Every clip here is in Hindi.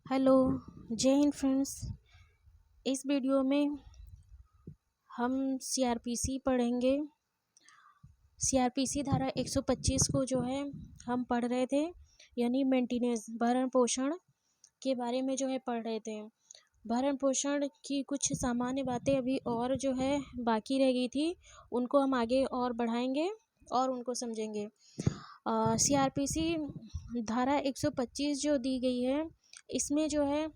हेलो, जय हिंद फ्रेंड्स। इस वीडियो में हम सीआरपीसी पढ़ेंगे। सीआरपीसी धारा 125 को जो है हम पढ़ रहे थे, यानी मेंटेनेंस भरण पोषण के बारे में जो है पढ़ रहे थे। भरण पोषण की कुछ सामान्य बातें अभी और जो है बाकी रह गई थी, उनको हम आगे और बढ़ाएंगे और उनको समझेंगे। सीआरपीसी धारा 125 जो दी गई है, इसमें जो है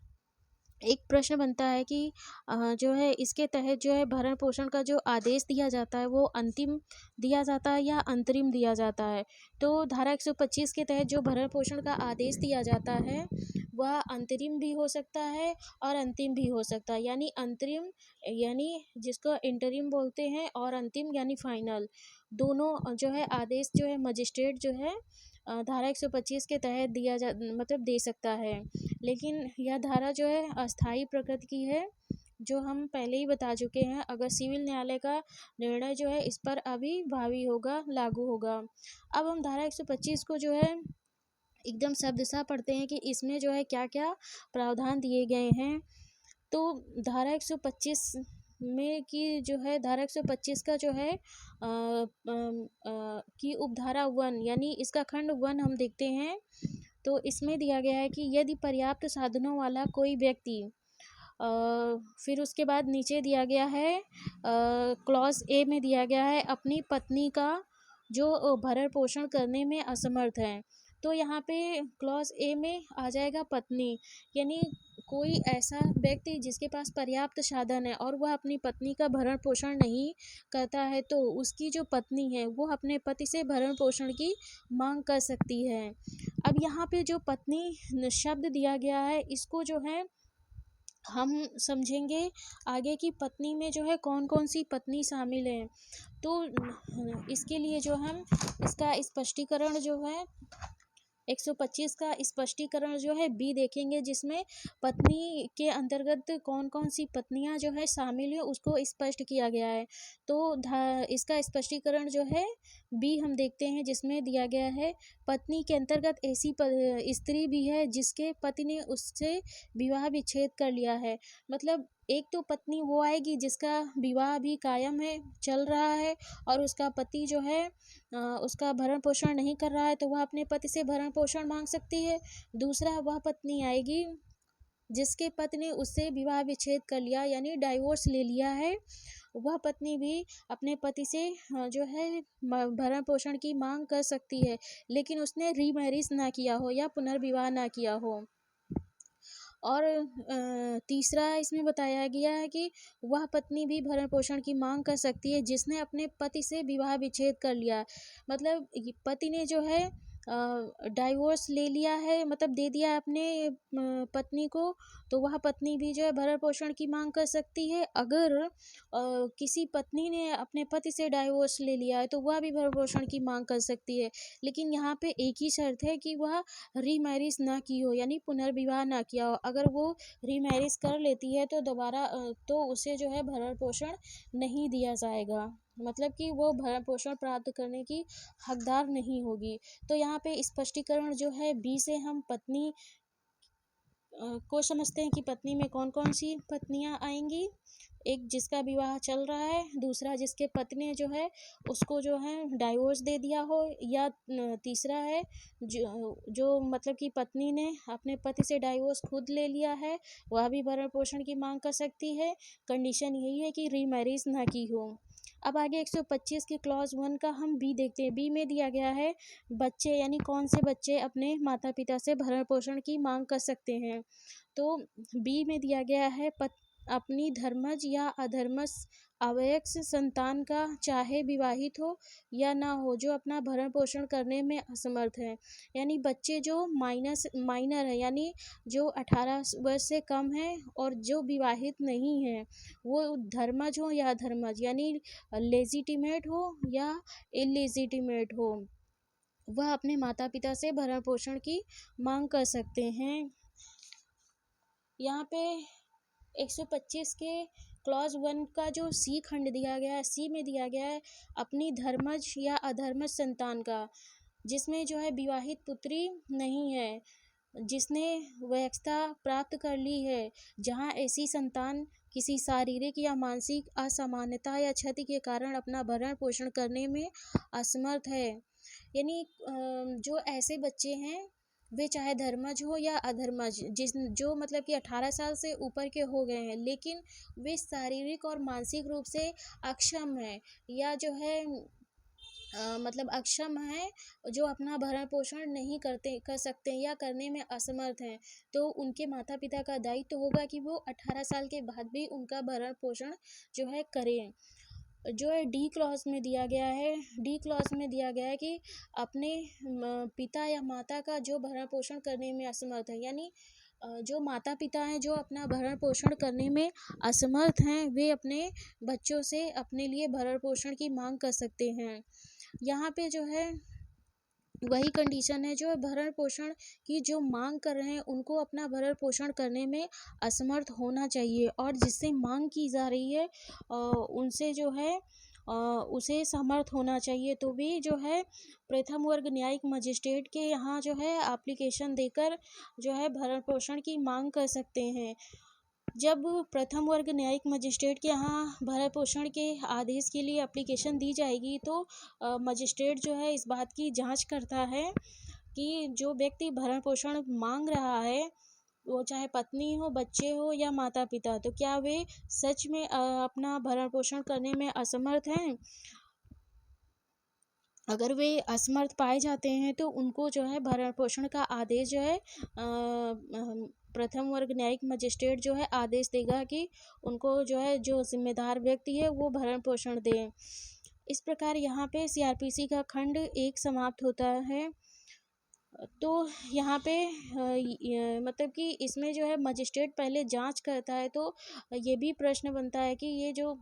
एक प्रश्न बनता है कि जो है इसके तहत जो है भरण पोषण का जो आदेश दिया जाता है वो अंतिम दिया जाता है या अंतरिम दिया जाता है। तो धारा 125 के तहत जो भरण पोषण का आदेश दिया जाता है वह अंतरिम भी हो सकता है और अंतिम भी हो सकता है। यानी अंतरिम यानी जिसको इंटरिम बोलते हैं, और अंतिम यानी फाइनल, दोनों जो है आदेश जो है मजिस्ट्रेट जो है धारा 125 के तहत दिया जा मतलब दे सकता है। लेकिन यह धारा जो है अस्थायी प्रकृति की है, जो हम पहले ही बता चुके हैं। अगर सिविल न्यायालय का निर्णय जो है इस पर अभी भावी होगा, लागू होगा। अब हम धारा 125 को जो है एकदम शब्दशः पढ़ते हैं कि इसमें जो है क्या क्या प्रावधान दिए गए हैं। तो धारा 125 में की जो है धारा 125 का जो है की उपधारा 1 यानी इसका खंड 1 हम देखते हैं। तो इसमें दिया गया है कि यदि पर्याप्त साधनों वाला कोई व्यक्ति, फिर उसके बाद नीचे दिया गया है क्लॉज ए में दिया गया है अपनी पत्नी का जो भरण पोषण करने में असमर्थ है। तो यहाँ पे क्लॉज ए में आ जाएगा पत्नी, यानी कोई ऐसा व्यक्ति जिसके पास पर्याप्त साधन है और वह अपनी पत्नी का भरण पोषण नहीं करता है, तो उसकी जो पत्नी है वो अपने पति से भरण पोषण की मांग कर सकती है। अब यहाँ पे जो पत्नी शब्द दिया गया है, इसको जो है हम समझेंगे आगे की पत्नी में जो है कौन कौन सी पत्नी शामिल है। तो इसके लिए जो हम इसका स्पष्टीकरण जो है 125 का स्पष्टीकरण जो है बी देखेंगे, जिसमें पत्नी के अंतर्गत कौन कौन सी पत्नियां जो है शामिल है उसको स्पष्ट किया गया है। तो इसका स्पष्टीकरण जो है बी हम देखते हैं, जिसमें दिया गया है पत्नी के अंतर्गत ऐसी स्त्री भी है जिसके पति ने उससे विवाह विच्छेद कर लिया है। मतलब एक तो पत्नी वो आएगी जिसका विवाह भी कायम है, चल रहा है, और उसका पति जो है उसका भरण पोषण नहीं कर रहा है, तो वह अपने पति से भरण पोषण मांग सकती है। दूसरा वह पत्नी आएगी जिसके पति ने उससे विवाह विच्छेद कर लिया, यानी डाइवोर्स ले लिया है। वह पत्नी भी अपने पति से जो है भरण पोषण की मांग कर सकती है, लेकिन उसने रीमैरिज ना किया हो या पुनर्विवाह ना किया हो। और तीसरा इसमें बताया गया है कि वह पत्नी भी भरण पोषण की मांग कर सकती है जिसने अपने पति से विवाह विच्छेद कर लिया। मतलब पति ने जो है डाइवोर्स ले लिया है, मतलब दे दिया है अपने पत्नी को, तो वह पत्नी भी जो है भरण पोषण की मांग कर सकती है। अगर किसी पत्नी ने अपने पति से डाइवोर्स ले लिया है तो वह भी भरण पोषण की मांग कर सकती है, लेकिन यहाँ पे एक ही शर्त है कि वह रीमैरिज ना की हो, यानी पुनर्विवाह ना किया हो। अगर वो रीमैरिज कर लेती है तो दोबारा तो उसे जो है भरण पोषण नहीं दिया जाएगा, मतलब कि वो भरण पोषण प्राप्त करने की हकदार नहीं होगी। तो यहाँ पे स्पष्टीकरण जो है बी से हम पत्नी को समझते हैं कि पत्नी में कौन कौन सी पत्नियां आएंगी। एक जिसका विवाह चल रहा है, दूसरा जिसके पति ने जो है उसको जो है डाइवोर्स दे दिया हो, या तीसरा है जो मतलब कि पत्नी ने अपने पति से डाइवोर्स खुद ले लिया है, वह भी भरण पोषण की मांग कर सकती है। कंडीशन यही है कि रीमैरिज ना की हो। अब आगे 125 के क्लॉज 1 का हम बी देखते हैं। बी में दिया गया है बच्चे, यानी कौन से बच्चे अपने माता पिता से भरण पोषण की मांग कर सकते हैं। तो बी में दिया गया है अपनी धर्मज या अधर्मज अवयस्क संतान का, चाहे विवाहित हो या ना हो, जो अपना भरण पोषण करने में असमर्थ है। यानी बच्चे जो माइनर है, यानी जो 18 वर्ष से कम है और जो विवाहित नहीं है, वो धर्मज हो या अधर्मज, यानी लेजिटिमेट हो या इलेजिटिमेट हो, वह अपने माता पिता से भरण पोषण की मांग कर सकते हैं। यहाँ पे 125 के क्लॉज 1 का जो सी खंड दिया गया है, सी में दिया गया है अपनी धर्मज या अधर्मज संतान का, जिसमें जो है विवाहित पुत्री नहीं है। जिसने वयस्कता प्राप्त कर ली है, जहाँ ऐसी संतान किसी शारीरिक या मानसिक असामान्यता या क्षति के कारण अपना भरण पोषण करने में असमर्थ है। यानी जो ऐसे बच्चे हैं, वे चाहे धर्मज हो या अधर्मज, जो मतलब कि 18 साल से ऊपर के हो गए हैं, लेकिन वे शारीरिक और मानसिक रूप से अक्षम हैं, या जो है मतलब अक्षम हैं, जो अपना भरण पोषण नहीं कर सकते या करने में असमर्थ हैं, तो उनके माता पिता का दायित्व होगा कि वो 18 साल के बाद भी उनका भरण पोषण जो है करें। जो है डी क्लॉज में दिया गया है, डी क्लॉज में दिया गया है कि अपने पिता या माता का जो भरण पोषण करने में असमर्थ है, यानी जो माता पिता हैं जो अपना भरण पोषण करने में असमर्थ हैं, वे अपने बच्चों से अपने लिए भरण पोषण की मांग कर सकते हैं। यहाँ पे जो है वही कंडीशन है, जो भरण पोषण की जो मांग कर रहे हैं उनको अपना भरण पोषण करने में असमर्थ होना चाहिए, और जिससे मांग की जा रही है उनसे जो है उसे समर्थ होना चाहिए। तो भी जो है प्रथम वर्ग न्यायिक मजिस्ट्रेट के यहाँ जो है एप्लीकेशन देकर जो है भरण पोषण की मांग कर सकते हैं। जब प्रथम वर्ग न्यायिक मजिस्ट्रेट के यहाँ भरण पोषण के आदेश के लिए एप्लीकेशन दी जाएगी, तो मजिस्ट्रेट जो है इस बात की जांच करता है कि जो व्यक्ति भरण पोषण मांग रहा है, वो चाहे पत्नी हो, बच्चे हो या माता पिता, तो क्या वे सच में अपना भरण पोषण करने में असमर्थ हैं। अगर वे असमर्थ पाए जाते हैं तो उनको जो है भरण पोषण का आदेश जो है प्रथम वर्ग न्यायिक मजिस्ट्रेट जो है आदेश देगा कि उनको जो है जो जिम्मेदार व्यक्ति है वो भरण पोषण दें। इस प्रकार यहाँ पे सीआरपीसी का खंड 1 समाप्त होता है। तो यहाँ पे मतलब कि इसमें जो है मजिस्ट्रेट पहले जांच करता है, तो ये भी प्रश्न बनता है कि ये जो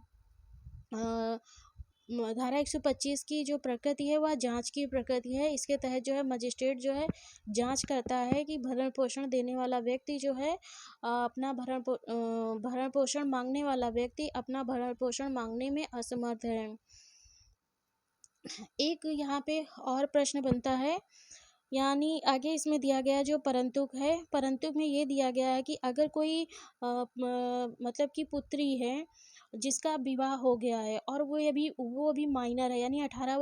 धारा 125 की जो प्रकृति है वह जांच की प्रकृति है। इसके तहत जो है मजिस्ट्रेट जो है जांच करता है कि भरण पोषण देने वाला व्यक्ति जो है अपना भरण पोषण मांगने वाला व्यक्ति अपना भरण पोषण मांगने में असमर्थ है। एक यहाँ पे और प्रश्न बनता है, यानी आगे इसमें दिया गया जो परंतुक है, परंतुक में ये दिया गया है कि अगर कोई मतलब कि पुत्री है जिसका विवाह हो गया है और वो अभी माइनर है, यानी 18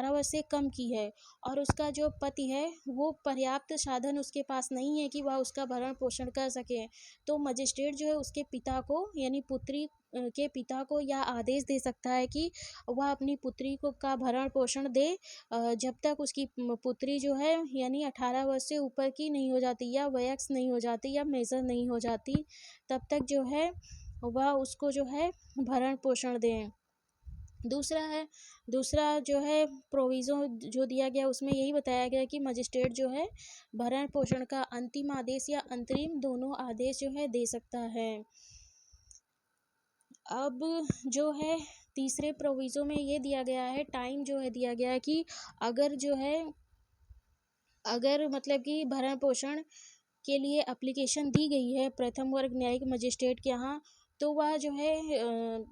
वर्ष से कम की है, और उसका जो पति है वो पर्याप्त साधन उसके पास नहीं है कि वह उसका भरण पोषण कर सके, तो मजिस्ट्रेट जो है उसके पिता को, यानी पुत्री के पिता को यह आदेश दे सकता है कि वह अपनी पुत्री को का भरण पोषण दे जब तक उसकी पुत्री जो है यानी 18 वर्ष से ऊपर की नहीं हो जाती, या वयस्क नहीं हो जाती, या मेजर नहीं हो जाती, तब तक जो है वह उसको जो है भरण पोषण दें। दूसरा जो है प्रोविज़ो जो दिया गया उसमें यही बताया गया कि मजिस्ट्रेट जो है भरण पोषण का अंतिम आदेश या अंतरिम दोनों आदेश जो है दे सकता है। अब जो है तीसरे प्रोविज़ो में ये दिया गया है, टाइम जो है दिया गया है कि अगर मतलब कि भरण पोषण के लिए एप्लीकेशन दी गई है प्रथम वर्ग न्यायिक मजिस्ट्रेट के यहाँ, तो वह जो है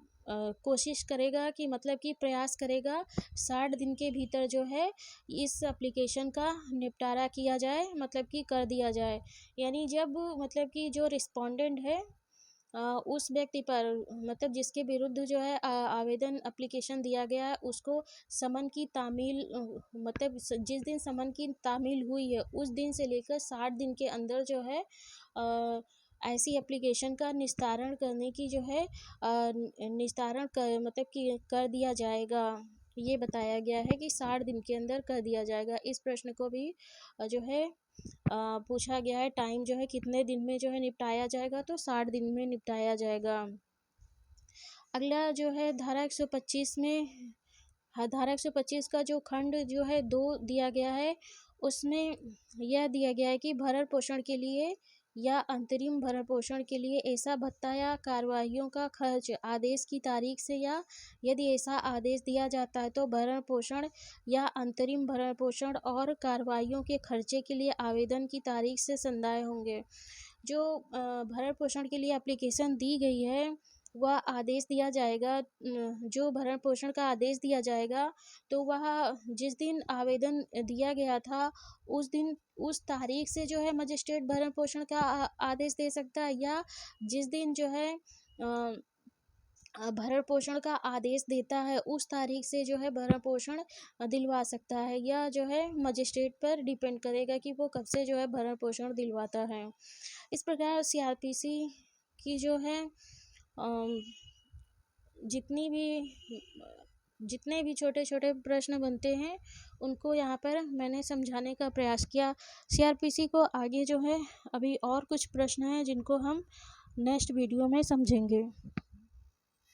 कोशिश करेगा कि मतलब कि प्रयास करेगा 60 दिन के भीतर जो है इस एप्लीकेशन का निपटारा किया जाए, मतलब कि कर दिया जाए। यानी जब मतलब कि जो रिस्पोंडेंट है उस व्यक्ति पर, मतलब जिसके विरुद्ध जो है आवेदन एप्लीकेशन दिया गया है, उसको समन की तामील मतलब जिस दिन समन की तामील हुई है उस दिन से लेकर 60 दिन के अंदर जो है ऐसी एप्लीकेशन का निस्तारण करने की जो है निस्तारण कर मतलब कि कर दिया जाएगा। ये बताया गया है कि 60 दिन के अंदर कर दिया जाएगा। इस प्रश्न को भी जो है पूछा गया है, टाइम जो है कितने दिन में जो है निपटाया जाएगा, तो 60 दिन में निपटाया जाएगा। अगला जो है धारा 125 में, धारा 125 का जो खंड जो है 2 दिया गया है, उसमें यह दिया गया है कि भरण पोषण के लिए या अंतरिम भरण पोषण के लिए ऐसा भत्ता या कार्रवाइयों का खर्च आदेश की तारीख से, या यदि ऐसा आदेश दिया जाता है तो भरण पोषण या अंतरिम भरण पोषण और कार्रवाइयों के खर्चे के लिए आवेदन की तारीख से संदाय होंगे। जो भरण पोषण के लिए एप्लीकेशन दी गई है वह आदेश दिया जाएगा, जो भरण पोषण का आदेश दिया जाएगा, तो वह जिस दिन आवेदन दिया गया था उस दिन उस तारीख से जो है मजिस्ट्रेट भरण पोषण का आदेश दे सकता है, या जिस दिन जो है भरण पोषण का आदेश देता है उस तारीख से जो है भरण पोषण दिलवा सकता है। यह जो है मजिस्ट्रेट पर डिपेंड करेगा कि वो कब से जो है भरण पोषण दिलवाता है। इस प्रकार सीआरपीसी की जो है जितने भी छोटे छोटे प्रश्न बनते हैं उनको यहाँ पर मैंने समझाने का प्रयास किया। सीआरपीसी को आगे जो है अभी और कुछ प्रश्न हैं जिनको हम नेक्स्ट वीडियो में समझेंगे।